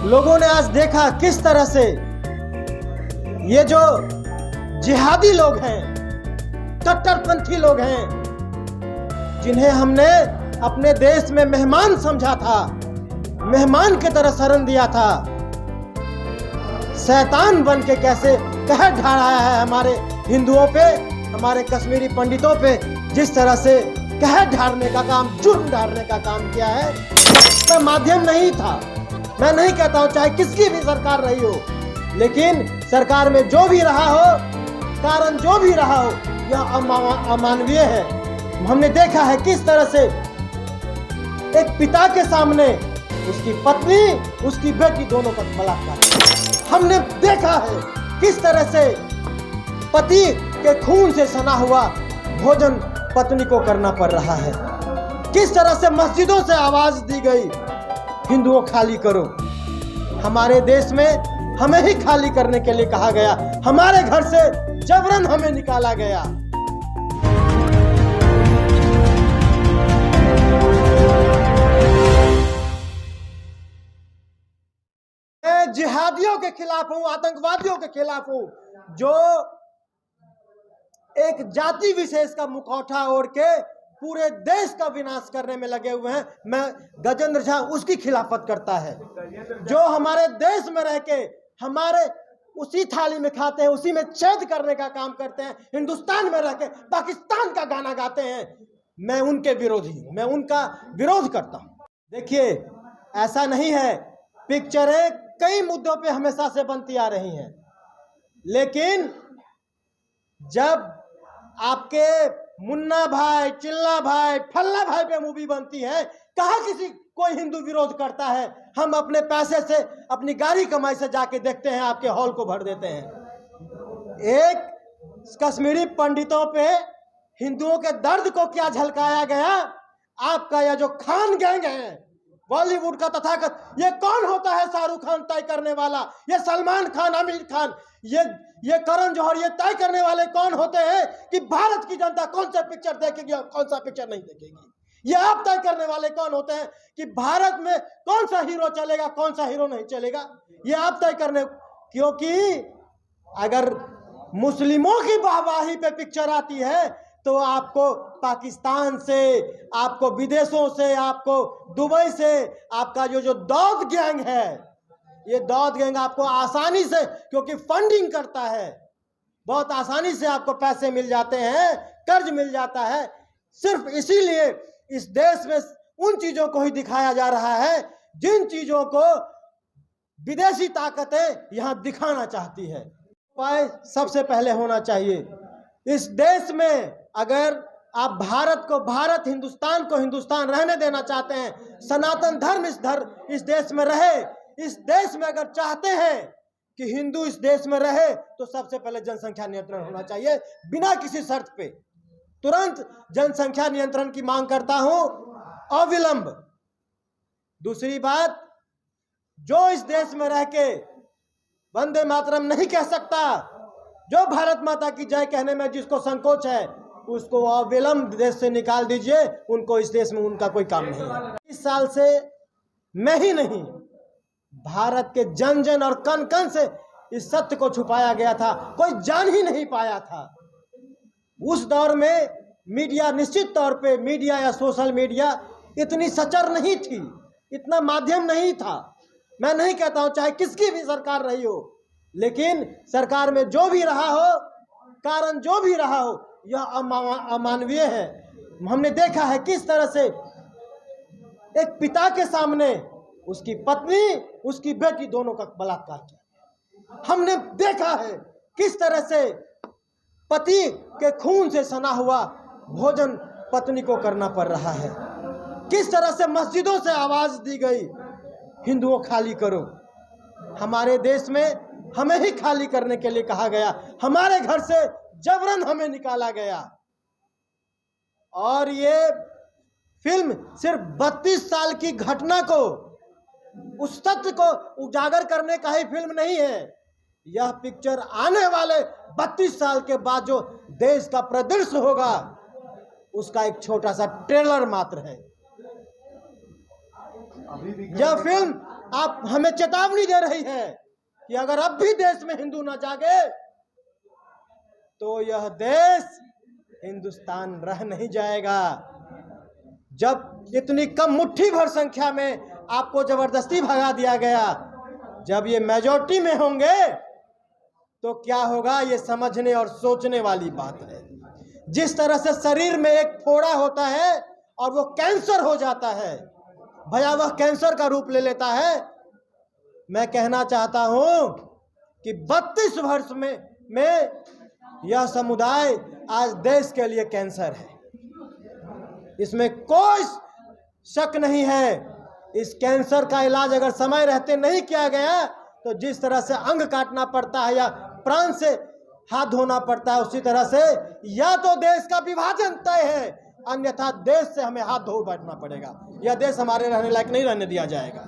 लोगों ने आज देखा किस तरह से ये जो जिहादी लोग हैं, कट्टरपंथी लोग हैं, जिन्हें हमने अपने देश में मेहमान समझा था, मेहमान की तरह शरण दिया था, शैतान बन के कैसे कहर ढा रहा है हमारे हिंदुओं पे, हमारे कश्मीरी पंडितों पे, जिस तरह से कहर ढारने का काम, जुर्म ढारने का काम किया है। इसका माध्यम नहीं था। मैं नहीं कहता हूं चाहे किसकी भी सरकार रही हो, लेकिन सरकार में जो भी रहा हो, कारण जो भी रहा हो, यह अमानवीय है। हमने देखा है किस तरह से एक पिता के सामने उसकी पत्नी, उसकी बेटी दोनों का बलात्कार। हमने देखा है किस तरह से पति के खून से सना हुआ भोजन पत्नी को करना पड़ रहा है। किस तरह से मस्जिदों से आवाज दी गई, हिंदुओं खाली करो। हमारे देश में हमें ही खाली करने के लिए कहा गया, हमारे घर से जबरन हमें निकाला गया। मैं जिहादियों के खिलाफ हूं, आतंकवादियों के खिलाफ हूं, जो एक जाति विशेष का मुखौटा ओढ़ के पूरे देश का विनाश करने में लगे हुए हैं। मैं गजेंद्र झा उसकी खिलाफत करता है, जो हमारे देश में रह के हमारे उसी थाली में खाते हैं, उसी में छेद करने का काम करते हैं, हिंदुस्तान में रह के पाकिस्तान का गाना गाते हैं। मैं उनके विरोधी हूं, मैं उनका विरोध करता हूं। देखिए, ऐसा नहीं है, पिक्चरें कई मुद्दों पे हमेशा से बनती आ रही हैं, लेकिन जब आपके मुन्ना भाई, चिल्ला भाई, फल्ला भाई पे मूवी बनती है, कहाँ किसी कोई हिंदू विरोध करता है? हम अपने पैसे से, अपनी गाड़ी कमाई से जाके देखते हैं, आपके हॉल को भर देते हैं। एक कश्मीरी पंडितों पे हिंदुओं के दर्द को क्या झलकाया गया। आपका यह जो खान गैंग है, बॉलीवुड का तथाकथ, ये कौन होता है शाहरुख खान तय करने वाला? ये सलमान खान, आमिर खान, ये करण जौहर, ये तय करने वाले कौन होते हैं कि भारत की जनता कौन सा पिक्चर देखेगी और कौन सा पिक्चर नहीं देखेगी? ये आप तय करने वाले कौन होते हैं कि भारत में कौन सा हीरो चलेगा, कौन सा हीरो नहीं चलेगा? ये आप तय करने, क्योंकि अगर मुस्लिमों की वाहवाही पे पिक्चर आती है तो आपको पाकिस्तान से, आपको विदेशों से, आपको दुबई से, आपका जो दौद गैंग है, ये दौद गैंग आपको आसानी से, क्योंकि फंडिंग करता है, बहुत आसानी से आपको पैसे मिल जाते हैं, कर्ज मिल जाता है। सिर्फ इसीलिए इस देश में उन चीजों को ही दिखाया जा रहा है जिन चीजों को विदेशी ताकतें यहां दिखाना चाहती है। उपाय सबसे पहले होना चाहिए, इस देश में अगर आप भारत को भारत, हिंदुस्तान को हिंदुस्तान रहने देना चाहते हैं, सनातन धर्म इस देश में रहे, इस देश में अगर चाहते हैं कि हिंदू इस देश में रहे, तो सबसे पहले जनसंख्या नियंत्रण होना चाहिए, बिना किसी शर्त पे। तुरंत जनसंख्या नियंत्रण की मांग करता हूं, अविलंब। दूसरी बात, जो इस देश में रह के वंदे मातरम नहीं कह सकता, जो भारत माता की जय कहने में जिसको संकोच है, उसको अविलंब देश से निकाल दीजिए। उनको इस देश में उनका कोई काम नहीं है। इस साल से मैं ही नहीं, भारत के जन जन और कण कण से इस सत्य को छुपाया गया था, कोई जान ही नहीं पाया था। उस दौर में मीडिया, निश्चित तौर पे मीडिया या सोशल मीडिया इतनी सचर नहीं थी, इतना माध्यम नहीं था। मैं नहीं कहता हूं चाहे किसकी भी सरकार रही हो, लेकिन सरकार में जो भी रहा हो, कारण जो भी रहा हो, यह अमानवीय है। हमने देखा है किस तरह से एक पिता के सामने उसकी पत्नी, उसकी बेटी दोनों का बलात्कार किया। हमने देखा है किस तरह से पति के खून से सना हुआ भोजन पत्नी को करना पड़ रहा है। किस तरह से मस्जिदों से आवाज दी गई, हिंदुओं खाली करो। हमारे देश में हमें ही खाली करने के लिए कहा गया, हमारे घर से जबरन हमें निकाला गया। और ये फिल्म सिर्फ 32 साल की घटना को, उस सत्य को उजागर करने का ही फिल्म नहीं है। यह पिक्चर आने वाले 32 साल के बाद जो देश का परिदृश्य होगा, उसका एक छोटा सा ट्रेलर मात्र है। यह फिल्म आप हमें चेतावनी दे रही है कि अगर अब भी देश में हिंदू ना जागे तो यह देश हिंदुस्तान रह नहीं जाएगा। जब इतनी कम मुट्ठी भर संख्या में आपको जबरदस्ती भगा दिया गया, जब ये मेजॉरिटी में होंगे तो क्या होगा, ये समझने और सोचने वाली बात है। जिस तरह से शरीर में एक फोड़ा होता है और वो कैंसर हो जाता है, भयावह कैंसर का रूप ले लेता है, मैं कहना चाहता हूं कि 32 वर्ष में यह समुदाय आज देश के लिए कैंसर है, इसमें कोई शक नहीं है। इस कैंसर का इलाज अगर समय रहते नहीं किया गया तो जिस तरह से अंग काटना पड़ता है या प्राण से हाथ धोना पड़ता है, उसी तरह से या तो देश का विभाजन तय है, अन्यथा देश से हमें हाथ धो बैठना पड़ेगा। यह देश हमारे रहने लायक नहीं रहने दिया जाएगा।